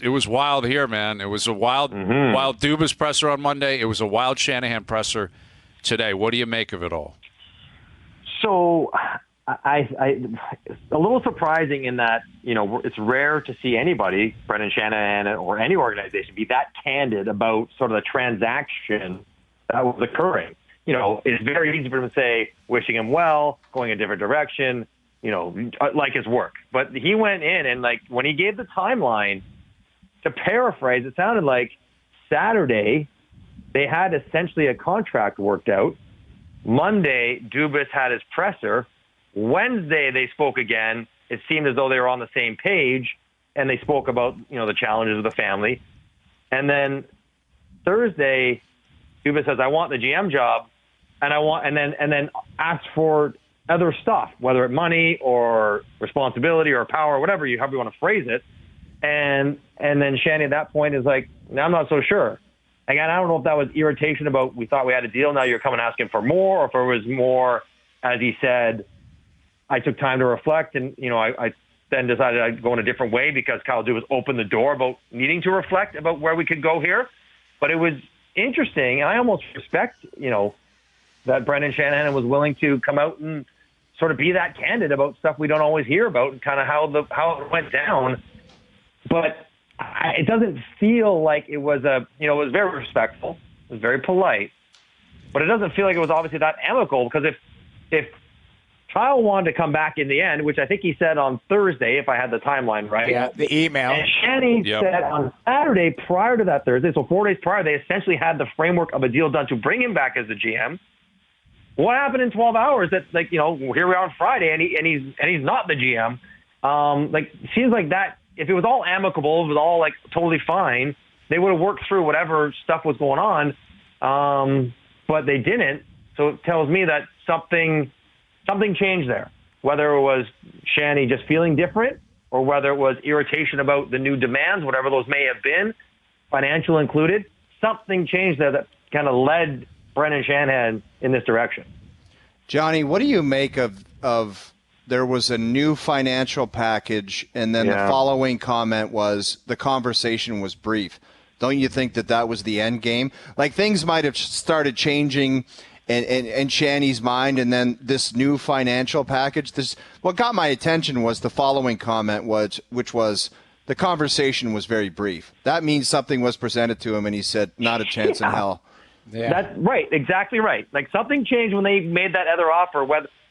It was wild here, man. It was a wild Dubas presser on Monday. It was a wild Shanahan presser today. What do you make of it all? So, I a little surprising in that, it's rare to see anybody, Brendan Shanahan or any organization, be that candid about sort of the transaction that was occurring. It's very easy for him to say, wishing him well, going a different direction, like his work. But he went in and, when he gave the timeline, to paraphrase, it sounded like Saturday they had essentially a contract worked out. Monday, Dubas had his presser. Wednesday, they spoke again. It seemed as though they were on the same page, and they spoke about, the challenges of the family. And then Thursday, Dubas says, "I want the GM job," and then asked for other stuff, whether it's money or responsibility or power, however you want to phrase it. And then Shanny at that point is like, "No, I'm not so sure." Again, I don't know if that was irritation about, we thought we had a deal, now you're coming asking for more, or if it was more, as he said, I took time to reflect, and I then decided I'd go in a different way because Kyle Dubas opened the door about needing to reflect about where we could go here. But it was interesting, and I almost respect, that Brendan Shanahan was willing to come out and sort of be that candid about stuff we don't always hear about and kind of how it went down. But it doesn't feel like it was it was very respectful, it was very polite, but it doesn't feel like it was obviously that amicable, because if Kyle wanted to come back in the end, which I think he said on Thursday, if I had the timeline right. Yeah, the email. And Shanny said on Saturday prior to that Thursday, so 4 days prior, they essentially had the framework of a deal done to bring him back as the GM. What happened in 12 hours that, here we are on Friday, and he's not the GM? Seems like that, if it was all amicable, it was all totally fine, they would have worked through whatever stuff was going on. But they didn't. So it tells me that something changed there, whether it was Shanny just feeling different or whether it was irritation about the new demands, whatever those may have been, financial included. Something changed there that kind of led Brendan Shanahan in this direction. Johnny, what do you make of there was a new financial package, and then the following comment was the conversation was brief? Don't you think that was the end game? Things might have started changing in Shanny's mind, and then this new financial package. What got my attention was the following comment, which was the conversation was very brief. That means something was presented to him, and he said, "Not a chance in hell." Yeah. That's right, exactly right. Something changed when they made that other offer.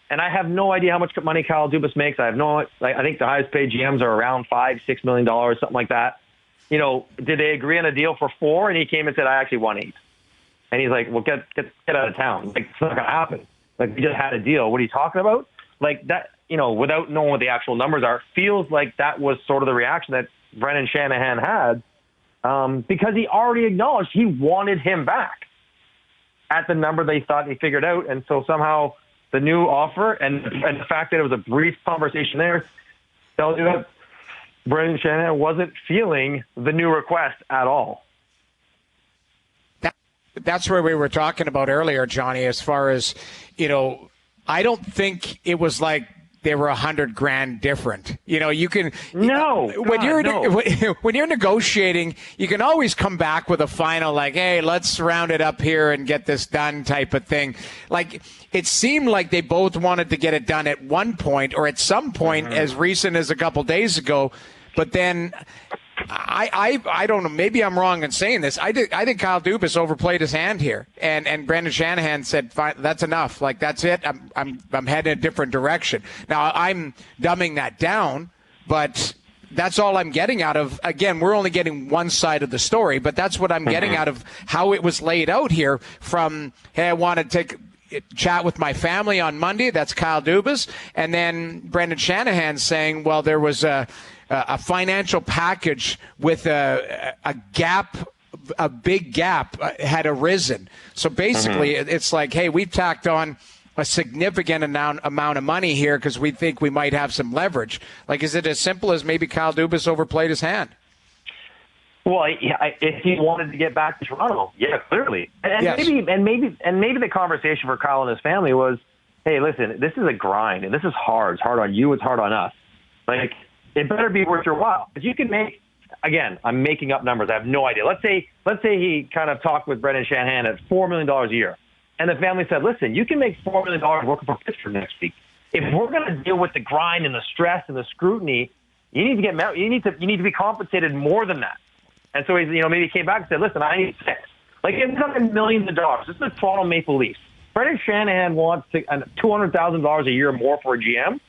And I have no idea how much money Kyle Dubas makes. I have I think the highest paid GMs are around $5-6 million, something like that. Did they agree on a deal for $4 million? And he came and said, "I actually want $8 million." And he's like, "Well, get out of town. It's not going to happen. We just had a deal. What are you talking about?" That, without knowing what the actual numbers are, feels like that was sort of the reaction that Brendan Shanahan had, because he already acknowledged he wanted him back at the number they thought he figured out. And so somehow the new offer and the fact that it was a brief conversation there tells you that Brendan Shanahan wasn't feeling the new request at all. That's where we were talking about earlier, Johnny, as far as, I don't think it was like they were $100,000 different. You can when you're negotiating, you can always come back with a final hey, let's round it up here and get this done type of thing. It seemed like they both wanted to get it done at one point or at some point as recent as a couple days ago, but then I don't know. Maybe I'm wrong in saying this. I think Kyle Dubas overplayed his hand here, and Brendan Shanahan said, "Fine, that's enough. That's it. I'm heading a different direction." Now I'm dumbing that down, but that's all I'm getting out of. Again, we're only getting one side of the story, but that's what I'm getting out of how it was laid out here. From hey, I want to chat with my family on Monday. That's Kyle Dubas, and then Brendan Shanahan saying, "Well, there was a financial package with a gap, a big gap had arisen." So basically, it's like, hey, we've tacked on a significant amount of money here because we think we might have some leverage. Is it as simple as maybe Kyle Dubas overplayed his hand? Well, if he wanted to get back to Toronto, yeah, clearly. And yes. maybe the conversation for Kyle and his family was, hey, listen, this is a grind, and this is hard. It's hard on you. It's hard on us. It better be worth your while. Because you can make again, I'm making up numbers. I have no idea. Let's say he kind of talked with Brendan Shanahan at $4 million a year. And the family said, listen, you can make $4 million working for Pittsburgh next week. If we're going to deal with the grind and the stress and the scrutiny, you need to be compensated more than that. And so he, maybe he came back and said, listen, I need $6. Like, it's talking millions of dollars. This is the Toronto Maple Leafs. Brendan Shanahan wants $200,000 a year more for a GM.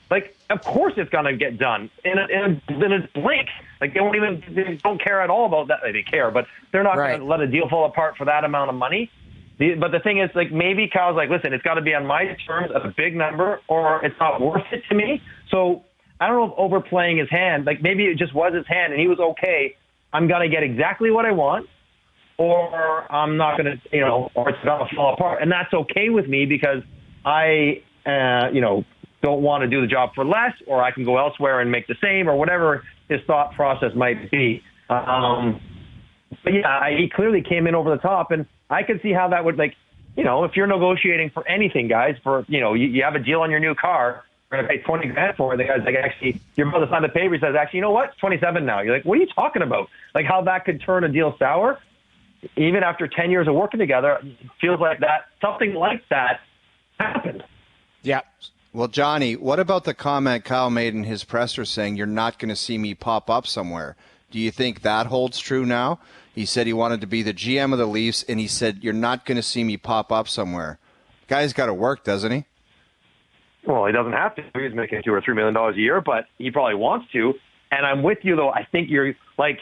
Like, of course it's going to get done in a blink. Like, they don't care at all about that. They care, but they're not going to let a deal fall apart for that amount of money. But the thing is, like, maybe Kyle's like, listen, it's got to be on my terms at a big number, or it's not worth it to me. So I don't know if overplaying his hand, like, maybe it just was his hand and he was okay. I'm going to get exactly what I want, or I'm not going to, or it's going to fall apart. And that's okay with me because I, don't want to do the job for less, or I can go elsewhere and make the same, or whatever his thought process might be. But yeah, he clearly came in over the top, and I can see how that would, like, if you're negotiating for anything, guys, for, you have a deal on your new car, we're going to pay $20,000 for it. The guy's like, actually, your brother signed the paper. He says, actually, you know what? It's 27 now. You're like, what are you talking about? Like, how that could turn a deal sour, even after 10 years of working together. It feels like something like that happened. Yeah. Well, Johnny, what about the comment Kyle made in his presser saying you're not going to see me pop up somewhere? Do you think that holds true now? He said he wanted to be the GM of the Leafs, and he said you're not going to see me pop up somewhere. Guy's got to work, doesn't he? Well, he doesn't have to. He's making $2 or $3 million a year, but he probably wants to. And I'm with you, though. I think you're like,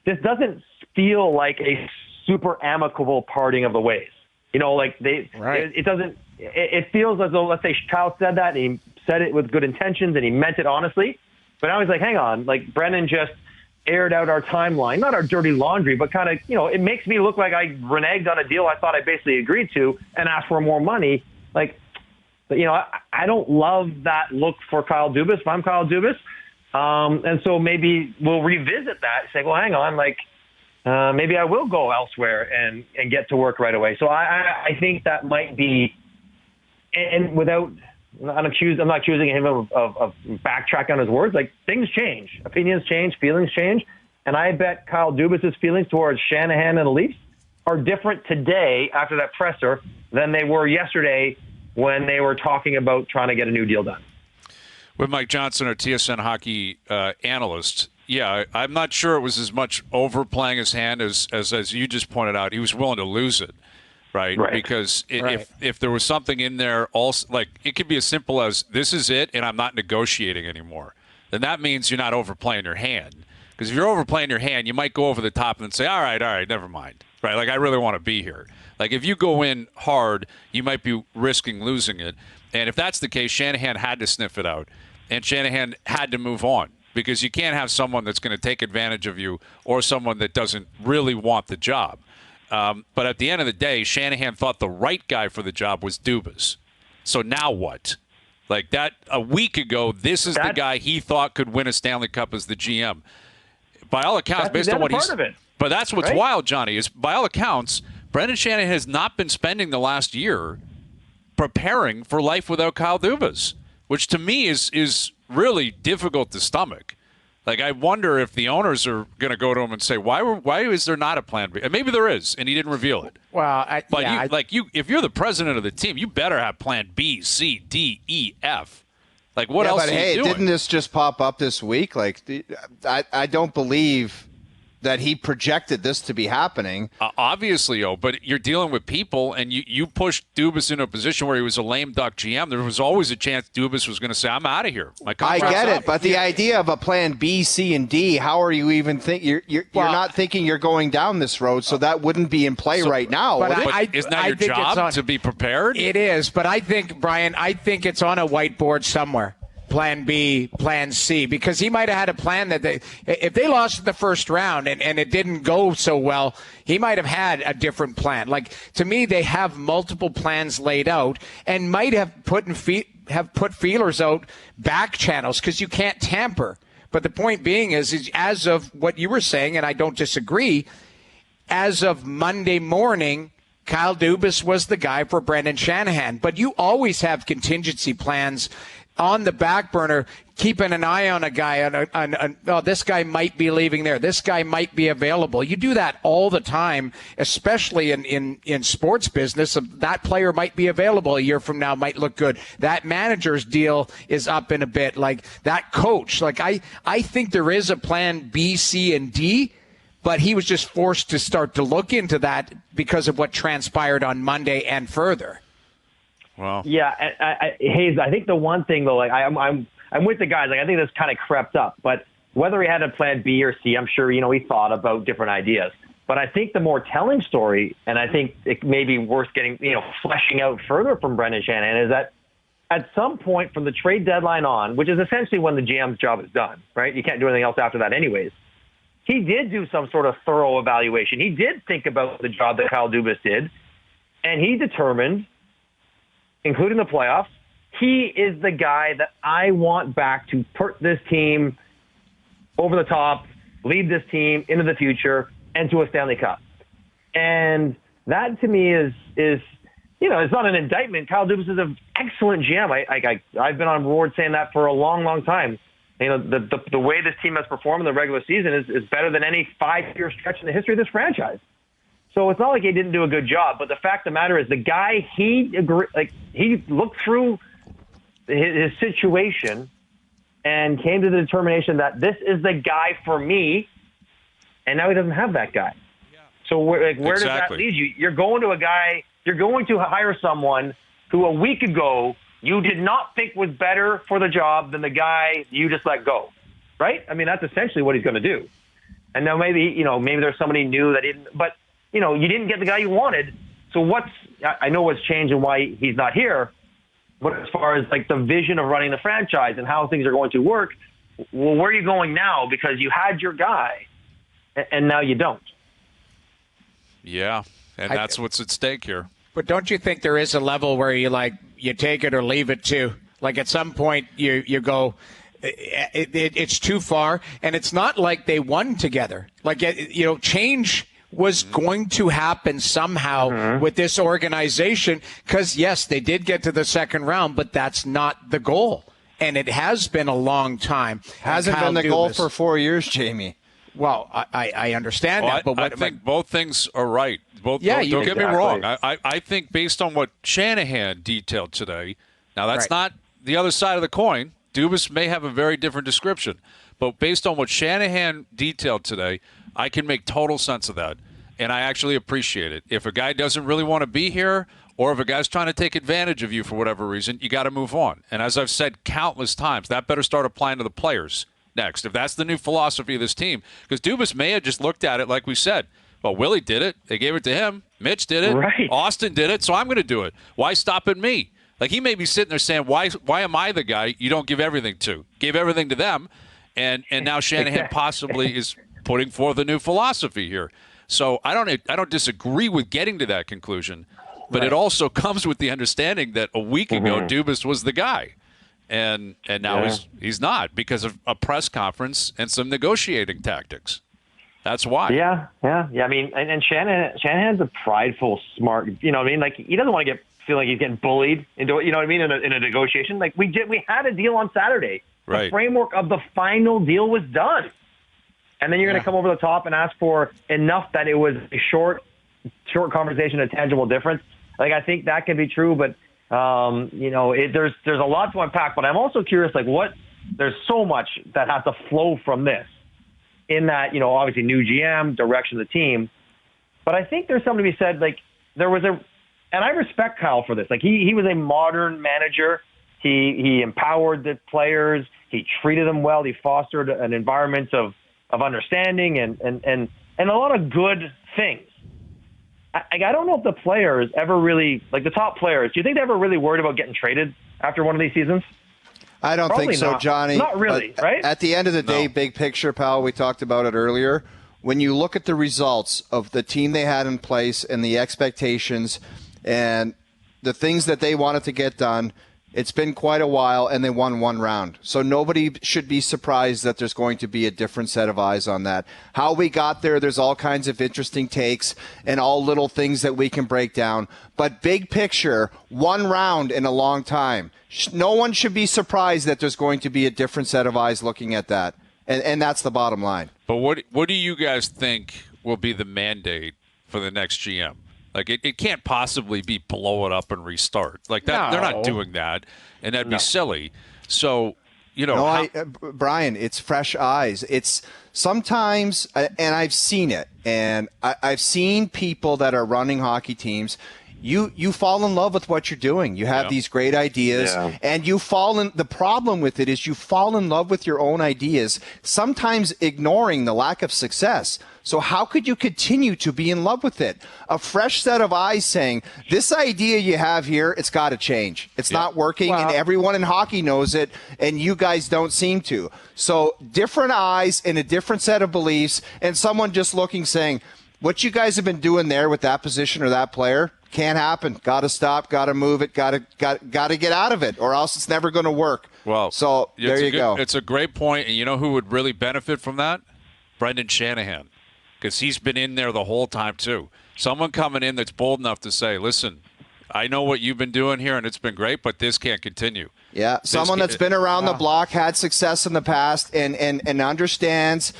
this doesn't feel like a super amicable parting of the ways. It doesn't. It feels as though, let's say Kyle said that, and he said it with good intentions, and he meant it honestly. But now he's like, hang on, like, Brendan just aired out our timeline, not our dirty laundry, but kind of, it makes me look like I reneged on a deal I thought I basically agreed to and asked for more money. Like, but, I don't love that look for Kyle Dubas if I'm Kyle Dubas. And so maybe we'll revisit that, say, well, hang on, like, maybe I will go elsewhere and get to work right away. So I think that might be, and without, I'm not accusing him of backtrack on his words. Like, things change, opinions change, feelings change. And I bet Kyle Dubas' feelings towards Shanahan and the Leafs are different today after that presser than they were yesterday when they were talking about trying to get a new deal done. With Mike Johnson, our TSN hockey analyst, yeah, I'm not sure it was as much overplaying his hand as you just pointed out. He was willing to lose it, right? Because if there was something in there, also, like, it could be as simple as, this is it and I'm not negotiating anymore. Then that means you're not overplaying your hand. Because if you're overplaying your hand, you might go over the top and say, all right, never mind. Right? Like, I really want to be here. Like, if you go in hard, you might be risking losing it. And if that's the case, Shanahan had to sniff it out. And Shanahan had to move on, because you can't have someone that's going to take advantage of you or someone that doesn't really want the job. But at the end of the day, Shanahan thought the right guy for the job was Dubas. So now what? Like, that a week ago, this is the guy he thought could win a Stanley Cup as the GM. By all accounts, based on what he's... But that's what's wild, Johnny, is by all accounts, Brendan Shanahan has not been spending the last year preparing for life without Kyle Dubas, which to me is really difficult to stomach. Like, I wonder if the owners are going to go to him and say, why is there not a plan B? And maybe there is, and he didn't reveal it. Well, if you're the president of the team, you better have plan B, C, D, E, F. Like, what else are you doing? Didn't this just pop up this week? Like, I don't believe that he projected this to be happening. Obviously, but you're dealing with people, and you pushed Dubas into a position where he was a lame duck GM. There was always a chance Dubas was going to say, I'm out of here. I get it, but the idea of a plan B, C, and D, how are you even thinking? You're not thinking you're going down this road, so that wouldn't be in play right now. But isn't that your job to be prepared? It is, but I think, Brian, it's on a whiteboard somewhere. Plan B, Plan C, because he might have had a plan that if they lost in the first round and it didn't go so well, he might have had a different plan. Like, to me, they have multiple plans laid out and might have put feelers out back channels, because you can't tamper. But the point being is as of what you were saying, and I don't disagree, as of Monday morning, Kyle Dubas was the guy for Brendan Shanahan. But you always have contingency plans on the back burner, keeping an eye on a guy, oh, this guy might be leaving there. This guy might be available. You do that all the time, especially in sports business. That player might be available a year from now, might look good. That manager's deal is up in a bit. Like that coach, like I think there is a plan B, C, and D, but he was just forced to start to look into that because of what transpired on Monday and further. Wow. Yeah, Hayes, I think the one thing, though, like I'm with the guys. Like I think this kind of crept up, but whether he had a plan B or C, I'm sure, he thought about different ideas. But I think the more telling story, and I think it may be worth getting, fleshing out further from Brendan Shanahan, is that at some point from the trade deadline on, which is essentially when the GM's job is done, right? You can't do anything else after that anyways. He did do some sort of thorough evaluation. He did think about the job that Kyle Dubas did, and he determined, including the playoffs, he is the guy that I want back to put this team over the top, lead this team into the future, and to a Stanley Cup. And that to me is it's not an indictment. Kyle Dubas is an excellent GM. I've been on board saying that for a long, long time. The way this team has performed in the regular season is better than any 5-year stretch in the history of this franchise. So it's not like he didn't do a good job, but the fact of the matter is the guy, he looked through his situation and came to the determination that this is the guy for me, and now he doesn't have that guy. Yeah. So where does that lead you? You're going to hire someone who a week ago you did not think was better for the job than the guy you just let go, right? I mean, that's essentially what he's going to do. And now maybe there's somebody new that didn't, but you didn't get the guy you wanted. So I know what's changed and why he's not here, but as far as like the vision of running the franchise and how things are going to work, well, where are you going now? Because you had your guy and now you don't. Yeah. And that's what's at stake here. But don't you think there is a level where you take it or leave it too? Like at some point you go, it's too far, and it's not like they won together. Like change was going to happen somehow with this organization because, yes, they did get to the second round, but that's not the goal. And it has been a long time. Hasn't been the goal for 4 years, Jamie. Well, I understand that. But I think both things are right. Don't get me wrong. I think based on what Shanahan detailed today, now that's not the other side of the coin. Dubas may have a very different description. But based on what Shanahan detailed today, I can make total sense of that. And I actually appreciate it. If a guy doesn't really want to be here, or if a guy's trying to take advantage of you for whatever reason, you got to move on. And as I've said countless times, that better start applying to the players next. If that's the new philosophy of this team. Because Dubas may have just looked at it like we said. Well, Willie did it. They gave it to him. Mitch did it. Right. Austin did it. So I'm going to do it. Why stop at me? Like he may be sitting there saying, why am I the guy you don't give everything to? Give everything to them. And now Shanahan possibly is putting forth a new philosophy here. So I don't disagree with getting to that conclusion, but it also comes with the understanding that a week ago Dubas was the guy, and now he's not because of a press conference and some negotiating tactics. That's why. Yeah. I mean, and Shanahan's a prideful, smart. You know what I mean? Like he doesn't want to feel like he's getting bullied into. You know what I mean? In a negotiation, like we had a deal on Saturday. Right. The framework of the final deal was done. And then you're going to come over the top and ask for enough that it was a short conversation, a tangible difference. Like I think that can be true, but there's a lot to unpack. But I'm also curious, there's so much that has to flow from this. In that, obviously new GM, direction of the team. But I think there's something to be said. Like there was and I respect Kyle for this. Like he was a modern manager. He empowered the players. He treated them well. He fostered an environment of understanding and a lot of good things. I don't know if the players ever really, like the top players, do you think they ever really worried about getting traded after one of these seasons? I don't Probably think so, not. Johnny. Not really, right? At the end of the day, big picture, pal, we talked about it earlier. When you look at the results of the team they had in place and the expectations and the things that they wanted to get done, It's been quite a while, and they won one round. So nobody should be surprised that there's going to be a different set of eyes on that. How we got there, there's all kinds of interesting takes and all little things that we can break down. But big picture, one round in a long time. No one should be surprised that there's going to be a different set of eyes looking at that. And that's the bottom line. But what do you guys think will be the mandate for the next GM? Like, it can't possibly be blow it up and restart. Like, that. No. They're not doing that, and that'd be silly. So, Brian, it's fresh eyes. It's sometimes, and I've seen it, and I've seen people that are running hockey teams. You fall in love with what you're doing. You have these great ideas, and the problem with it is you fall in love with your own ideas, sometimes ignoring the lack of success. So how could you continue to be in love with it? A fresh set of eyes saying, this idea you have here, it's got to change. It's not working, and everyone in hockey knows it, and you guys don't seem to. So different eyes and a different set of beliefs, and someone just looking saying, what you guys have been doing there with that position or that player, can't happen. Got to stop. Got to move it. Got to get out of it, or else it's never going to work. Well, so there you go. It's a great point, and you know who would really benefit from that? Brendan Shanahan, because he's been in there the whole time too. Someone coming in that's bold enough to say, "Listen, I know what you've been doing here, and it's been great, but this can't continue." Yeah, someone that's been around the block, had success in the past, and understands.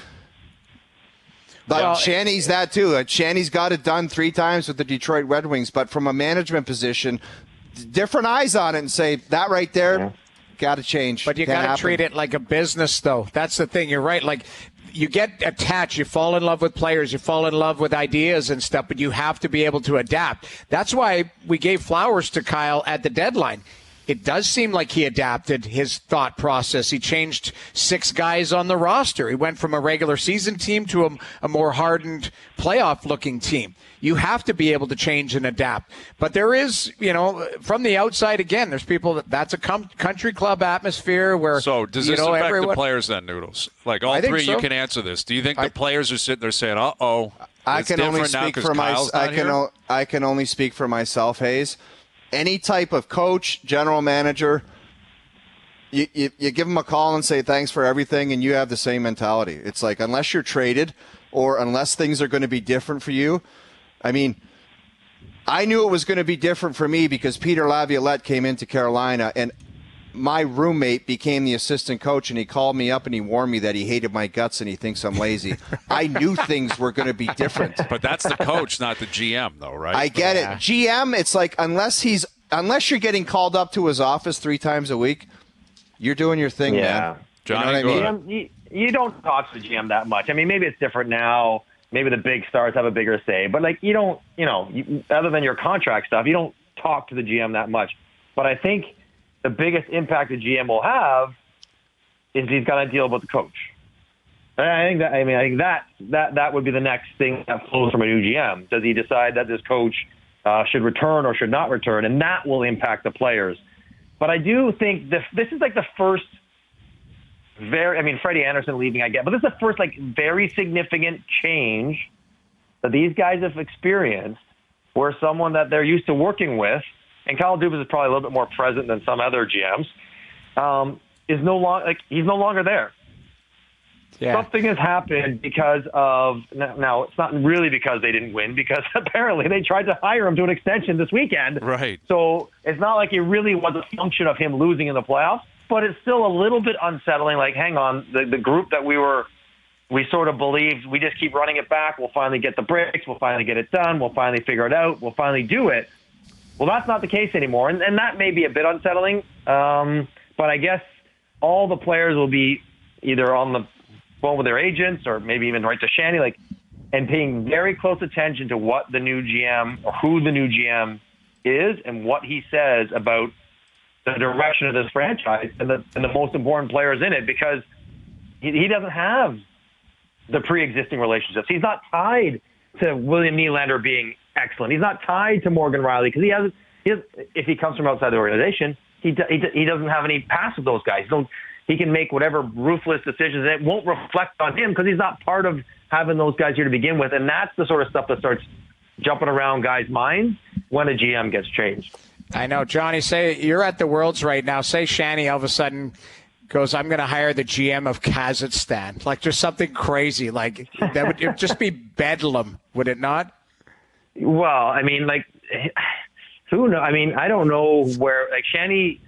But Shanny's that too. Shanny's got it done 3 times with the Detroit Red Wings, but from a management position, different eyes on it and say, that right there, got to change. But you got to treat it like a business, though. That's the thing. You're right. Like, you get attached, you fall in love with players, you fall in love with ideas and stuff, but you have to be able to adapt. That's why we gave flowers to Kyle at the deadline. It does seem like he adapted his thought process. He changed 6 guys on the roster. He went from a regular season team to a more hardened playoff-looking team. You have to be able to change and adapt. But there is, from the outside, again, there's people that's a country club atmosphere where. So does this affect the players then, Noodles? Like, all three, you can answer this. Do you think the players are sitting there saying, "Uh-oh"? I can only speak for myself. I can only speak for myself, Hayes. Any type of coach, general manager, you give them a call and say thanks for everything, and you have the same mentality. It's like, unless you're traded or unless things are going to be different for you. I mean, I knew it was going to be different for me because Peter Laviolette came into Carolina, and my roommate became the assistant coach, and he called me up and he warned me that he hated my guts and he thinks I'm lazy. I knew things were going to be different. But that's the coach, not the GM, though, right? I get it. GM, it's like, unless you're getting called up to his office 3 times a week, you're doing your thing, man. Johnny, you know what I mean? You don't talk to the GM that much. I mean, maybe it's different now. Maybe the big stars have a bigger say. But, like, you don't, other than your contract stuff, you don't talk to the GM that much. But I think the biggest impact the GM will have is he's got to deal with the coach. I think that would be the next thing that flows from a new GM. Does he decide that this coach should return or should not return? And that will impact the players. But I do think this is like the first Freddie Anderson leaving, I get, but this is the first very significant change that these guys have experienced where someone that they're used to working with, and Kyle Dubas is probably a little bit more present than some other GMs, he's no longer there. Yeah. Something has happened because of, now it's not really because they didn't win, because apparently they tried to hire him to an extension this weekend. Right. So it's not like it really was a function of him losing in the playoffs, but it's still a little bit unsettling. Like, hang on, the group that we sort of believed, we just keep running it back. We'll finally get the breaks. We'll finally get it done. We'll finally figure it out. We'll finally do it. Well, that's not the case anymore. And that may be a bit unsettling. But I guess all the players will be either on the phone with their agents or maybe even right to Shanny, and paying very close attention to what the new GM or who the new GM is and what he says about the direction of this franchise and the most important players in it, because he doesn't have the pre-existing relationships. He's not tied to William Nylander being excellent. He's not tied to Morgan Riley because he has, if he comes from outside the organization, he doesn't have any pass with those guys. He can make whatever ruthless decisions, and it won't reflect on him because he's not part of having those guys here to begin with. And that's the sort of stuff that starts jumping around guys' minds when a GM gets changed. I know, Johnny. Say you're at the Worlds right now. Say Shanny all of a sudden goes, I'm going to hire the GM of Kazakhstan. Like, just something crazy. Like, that would it'd just be bedlam, would it not? Well, I mean, like, who knows? I mean, I don't know where. Like, Shanny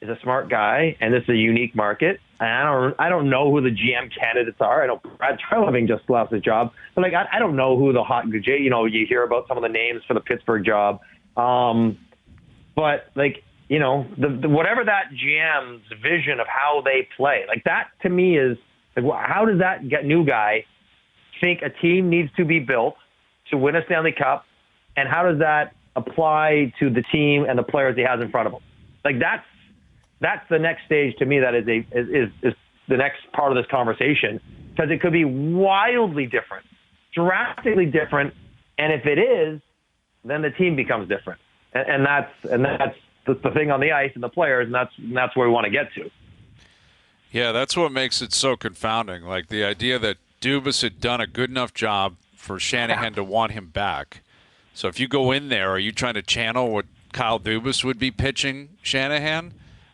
is a smart guy, and this is a unique market. And I don't know who the GM candidates are. I know Brad Treliving just lost his job, but like, I don't know who the hot. You know, you hear about some of the names for the Pittsburgh job, but like, you know, the whatever that GM's vision of how they play, like that to me is like, how does that new guy think a team needs to be built to win a Stanley Cup, and how does that apply to the team and the players he has in front of him? Like that's the next stage to me. That is the next part of this conversation, because it could be wildly different, drastically different, and if it is, then the team becomes different, and that's the thing on the ice and the players, and that's where we want to get to. Yeah, that's what makes it so confounding. Like the idea that Dubas had done a good enough job for Shanahan to want him back. So if you go in there, are you trying to channel what Kyle Dubas would be pitching Shanahan?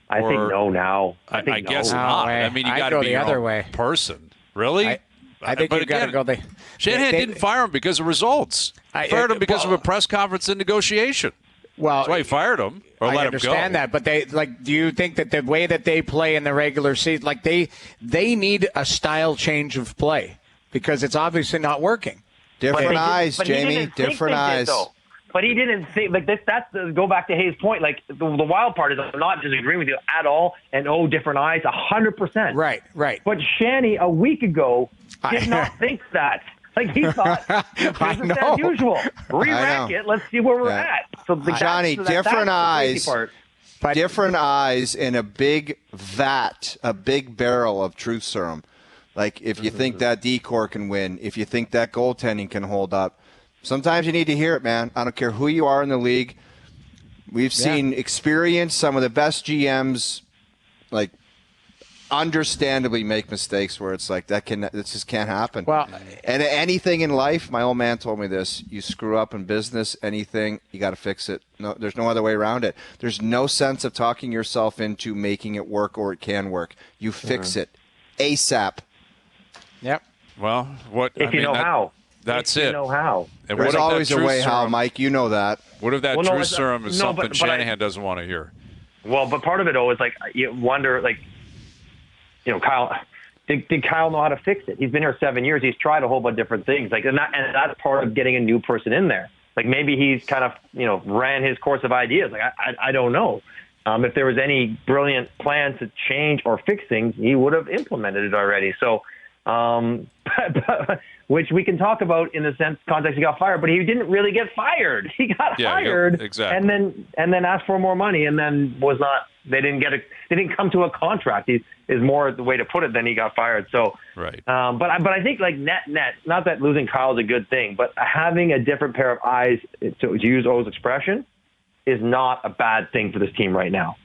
I think no now. I guess not. Way. I mean, you got to go be the your other own way. person. Really? I think you got to go the. Shanahan didn't fire him because of results. Fired him because of a press conference and negotiation. Well, that's why he fired him or let him go. I understand that, but do you think that the way that they play in the regular season, like they need a style change of play, because it's obviously not working. Different eyes, Jamie. Different eyes. But he didn't think like this. That's go back to Hayes' point. Like the wild part is I'm not disagreeing with you at all. And different eyes, 100%. Right. But Shanny a week ago did not think that. Like he thought, business as usual. Re-rack it. Let's see where we're at. So Johnny, different eyes. Different eyes in a big vat, a big barrel of truth serum. Like if you think that decor can win, if you think that goaltending can hold up. Sometimes you need to hear it, man. I don't care who you are in the league. We've seen experience, some of the best GMs, like, understandably make mistakes where it's like this just can't happen. Well, and anything in life, my old man told me this: you screw up in business, anything, you got to fix it. No, there's no other way around it. There's no sense of talking yourself into making it work, or it can work. You fix it ASAP. Yep. Well, if you know how. That's if it. You know how. And there's always a way how, Mike. You know that. What if that truth serum is something Shanahan doesn't want to hear? Well, but part of it, though, is like you wonder, like, you know, Kyle. Did Kyle know how to fix it? He's been here 7 years. He's tried a whole bunch of different things. Like, and that's part of getting a new person in there. Like maybe he's kind of, you know, ran his course of ideas. Like I don't know. If there was any brilliant plan to change or fix things, he would have implemented it already. So. Which we can talk about in the context he got fired, but he didn't really get fired. He got hired, exactly, and then asked for more money, and then was not. They didn't come to a contract. Is more the way to put it than he got fired. So, right. But I think like net, not that losing Kyle is a good thing, but having a different pair of eyes, to use O's expression, is not a bad thing for this team right now.